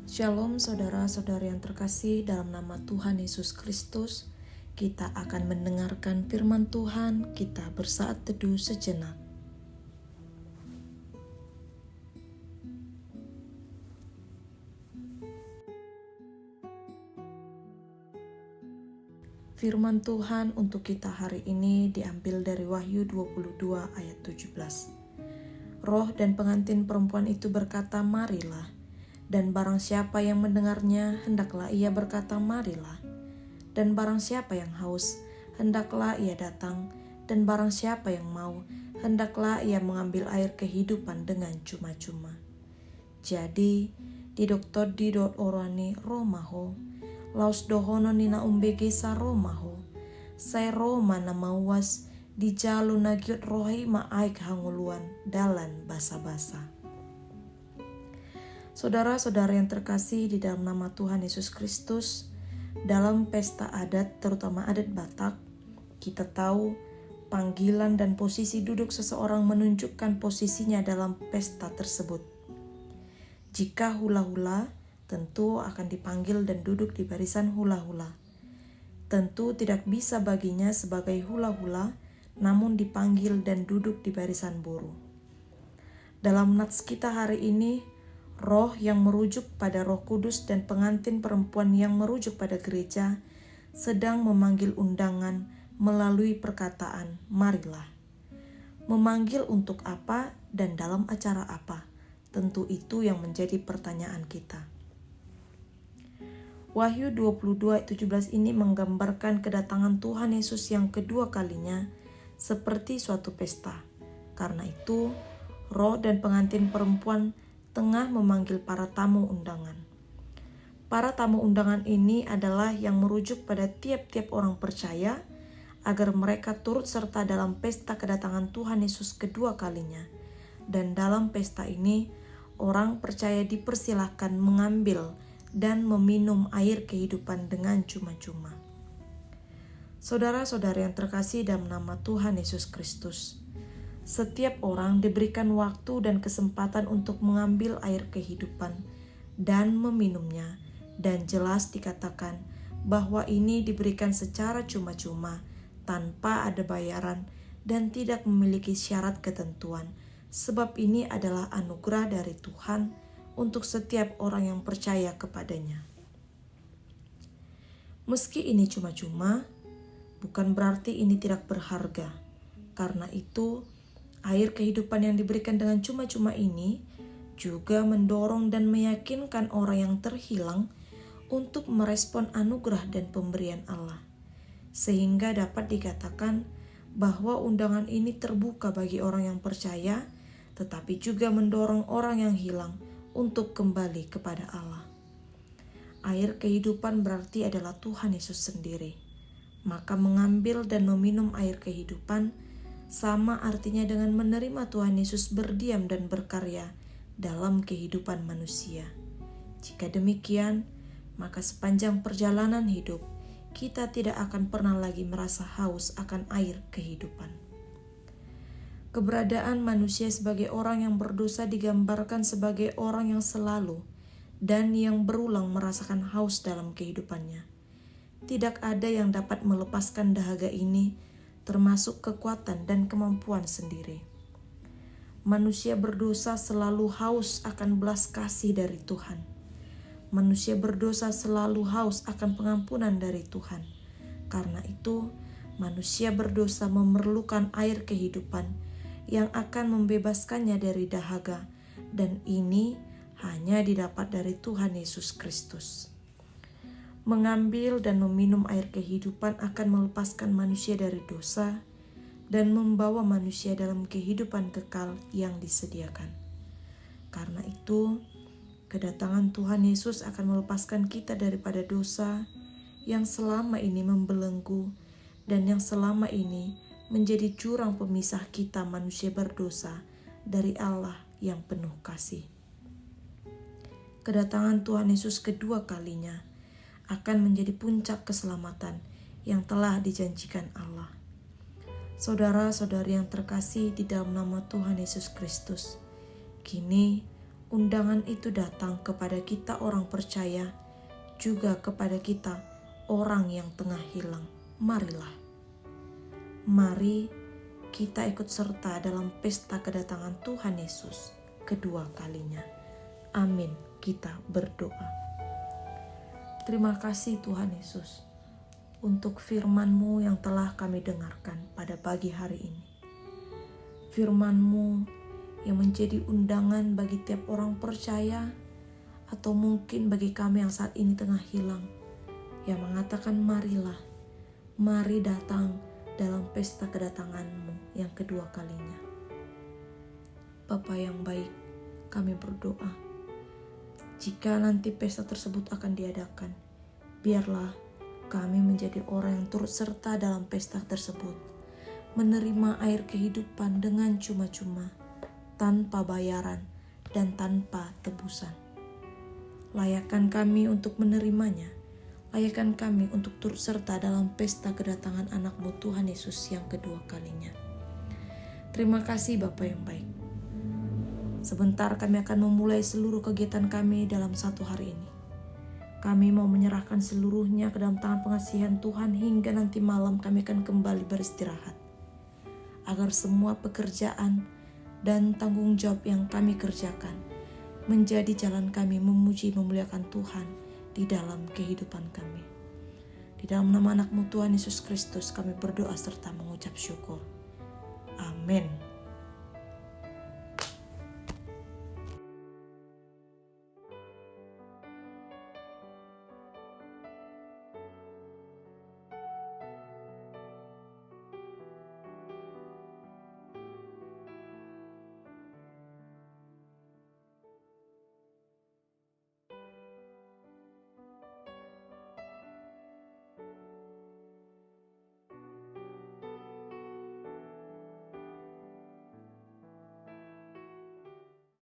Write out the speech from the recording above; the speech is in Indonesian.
Shalom saudara-saudari yang terkasih, dalam nama Tuhan Yesus Kristus, kita akan mendengarkan firman Tuhan. Kita bersaat teduh sejenak. Firman Tuhan untuk kita hari ini diambil dari Wahyu 22 ayat 17. Roh dan pengantin perempuan itu berkata, "Marilah." Dan barang siapa yang mendengarnya, hendaklah ia berkata, "Marilah." Dan barang siapa yang haus, hendaklah ia datang. Dan barang siapa yang mau, hendaklah ia mengambil air kehidupan dengan cuma-cuma. Jadi, di doktor di dot orani romaho, laus dohono nina umbege sa romaho, saya Roma nama was di jalu nagiot rohi ma'aik hanguluan dalan basa-basa. Saudara-saudara yang terkasih di dalam nama Tuhan Yesus Kristus, dalam pesta adat, terutama adat Batak, kita tahu panggilan dan posisi duduk seseorang menunjukkan posisinya dalam pesta tersebut. Jika hula-hula, tentu akan dipanggil dan duduk di barisan hula-hula. Tentu tidak bisa baginya sebagai hula-hula, namun dipanggil dan duduk di barisan buru. Dalam nats kita hari ini, roh yang merujuk pada Roh Kudus dan pengantin perempuan yang merujuk pada gereja sedang memanggil undangan melalui perkataan marilah. Memanggil untuk apa dan dalam acara apa? Tentu itu yang menjadi pertanyaan kita. Wahyu 22 ayat 17 ini menggambarkan kedatangan Tuhan Yesus yang kedua kalinya seperti suatu pesta. Karena itu, roh dan pengantin perempuan tengah memanggil para tamu undangan. Para tamu undangan ini adalah yang merujuk pada tiap-tiap orang percaya agar mereka turut serta dalam pesta kedatangan Tuhan Yesus kedua kalinya. Dan dalam pesta ini, orang percaya dipersilahkan mengambil dan meminum air kehidupan dengan cuma-cuma. Saudara-saudara yang terkasih dalam nama Tuhan Yesus Kristus, setiap orang diberikan waktu dan kesempatan untuk mengambil air kehidupan dan meminumnya, dan jelas dikatakan bahwa ini diberikan secara cuma-cuma, tanpa ada bayaran dan tidak memiliki syarat ketentuan, sebab ini adalah anugerah dari Tuhan untuk setiap orang yang percaya kepadanya. Meski ini cuma-cuma, bukan berarti ini tidak berharga. Karena itu, air kehidupan yang diberikan dengan cuma-cuma ini juga mendorong dan meyakinkan orang yang terhilang untuk merespon anugerah dan pemberian Allah. Sehingga dapat dikatakan bahwa undangan ini terbuka bagi orang yang percaya, tetapi juga mendorong orang yang hilang untuk kembali kepada Allah. Air kehidupan berarti adalah Tuhan Yesus sendiri. Maka mengambil dan meminum air kehidupan sama artinya dengan menerima Tuhan Yesus berdiam dan berkarya dalam kehidupan manusia. Jika demikian, maka sepanjang perjalanan hidup, kita tidak akan pernah lagi merasa haus akan air kehidupan. Keberadaan manusia sebagai orang yang berdosa digambarkan sebagai orang yang selalu dan yang berulang merasakan haus dalam kehidupannya. Tidak ada yang dapat melepaskan dahaga ini, termasuk kekuatan dan kemampuan sendiri. Manusia berdosa selalu haus akan belas kasih dari Tuhan. Manusia berdosa selalu haus akan pengampunan dari Tuhan. Karena itu, manusia berdosa memerlukan air kehidupan yang akan membebaskannya dari dahaga, dan ini hanya didapat dari Tuhan Yesus Kristus. Mengambil dan meminum air kehidupan akan melepaskan manusia dari dosa dan membawa manusia dalam kehidupan kekal yang disediakan. Karena itu, kedatangan Tuhan Yesus akan melepaskan kita daripada dosa yang selama ini membelenggu dan yang selama ini menjadi jurang pemisah kita manusia berdosa dari Allah yang penuh kasih. Kedatangan Tuhan Yesus kedua kalinya akan menjadi puncak keselamatan yang telah dijanjikan Allah. Saudara-saudari yang terkasih di dalam nama Tuhan Yesus Kristus, kini undangan itu datang kepada kita orang percaya, juga kepada kita orang yang tengah hilang. Marilah, mari kita ikut serta dalam pesta kedatangan Tuhan Yesus kedua kalinya. Amin. Kita berdoa. Terima kasih Tuhan Yesus untuk firman-Mu yang telah kami dengarkan pada pagi hari ini. Firman-Mu yang menjadi undangan bagi tiap orang percaya, atau mungkin bagi kami yang saat ini tengah hilang, yang mengatakan marilah, mari datang dalam pesta kedatangan-Mu yang kedua kalinya. Bapa yang baik, kami berdoa, jika nanti pesta tersebut akan diadakan, biarlah kami menjadi orang yang turut serta dalam pesta tersebut, menerima air kehidupan dengan cuma-cuma, tanpa bayaran dan tanpa tebusan. Layakkan kami untuk menerimanya, layakkan kami untuk turut serta dalam pesta kedatangan anak-Mu Tuhan Yesus yang kedua kalinya. Terima kasih Bapa yang baik. Sebentar kami akan memulai seluruh kegiatan kami dalam satu hari ini. Kami mau menyerahkan seluruhnya ke dalam tangan pengasihan Tuhan hingga nanti malam kami akan kembali beristirahat. Agar semua pekerjaan dan tanggung jawab yang kami kerjakan menjadi jalan kami memuji memuliakan Tuhan di dalam kehidupan kami. Di dalam nama anak-Mu Tuhan Yesus Kristus kami berdoa serta mengucap syukur. Amin.